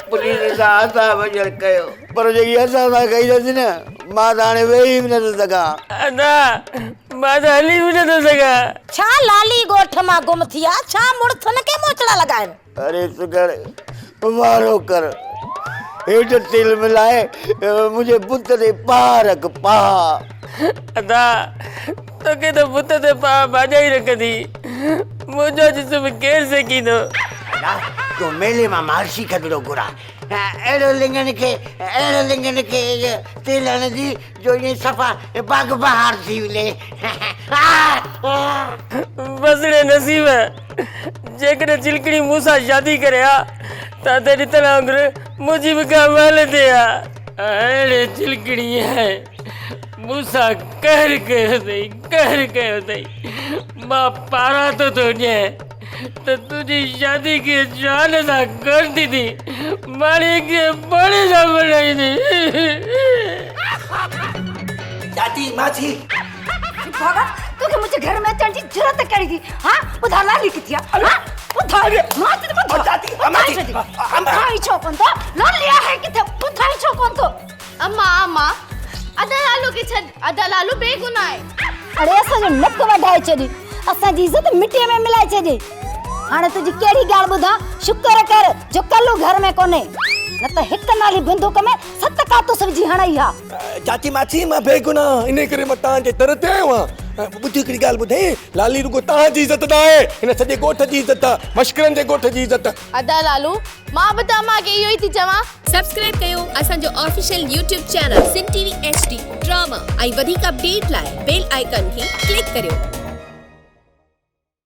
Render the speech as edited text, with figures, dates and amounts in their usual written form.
Police आता वजर कयो पर जे असां सां कई रही न मां त हाणे वेही बि नथो सघां अदा मां त हली बि नथो सघां छा लाली गोठ मां गुम थिया छा मुड़थ न के मोचड़ा लगाइन अरे सुगड़ वारो कर हेठ तेल मिलाए मुझे पुत ते पारक पा अदा तोखे त पुत ते पा बाजाई रखंदी मुंहिंजो जिस्म केरु सेकींदो तो मेले मां महर्षि खदड़ो घुरा अहिड़ो लिंगन खे तेल हणंदी जो ईअं सफ़ा बाग बहार थी वञे बसड़े नसीब जेकॾहिं चिलकड़ी मूंसां शादी करे हा त ते ॾितल वांगुरु मुंहिंजी बि का महल ते आहे अहिड़े चिलकड़ी आहे मूंसां कहर कयो अथई मां पारां थो ॾियां त तुंहिंजी शादी खे जान सां करती थी माड़ी खे बड़े सां बनाईंदी दादी मासी भगत तोखे मुझे घर में अचण जी जरूरत कड़ी थी हां ॿुधा लाली किथे आहे हां ॿुधाए मां ते ॿुधा दादी अम्मा छो कोन तो लाली आहे किथे ॿुधाई छो कोन तो अम्मा अदा लालू के छड अदा लालू बेगुनाह है अरे असां जो नक वढाए छडी असां जी इज्जत मिट्टी में मिलाए छडी हाणे तुझी केड़ी गाल ॿुधा शुक्र कर जो कल्लू घर में कोने न त हिक नाली बंदूक में 7 कारतूस विझी हणाई हा चाची माची मां बेगुनाह इन करे मां तां जे दर ते आयो आं बुधी हिकड़ी ॻाल्हि ॿुधाई लाली रुगो तां जी इज्जत न आहे हिन सॼे ॻोठ जी इज्जत आहे मश्करनि जे ॻोठ जी इज्जत अदा लालू मां बि तव्हां खे इहो ई थी चवां सब्सक्राइब कयो असांजो official YouTube channel Singh TV HD drama ऐं वधीक अपडेट लाइ बेल आइकन खे क्लिक करियो।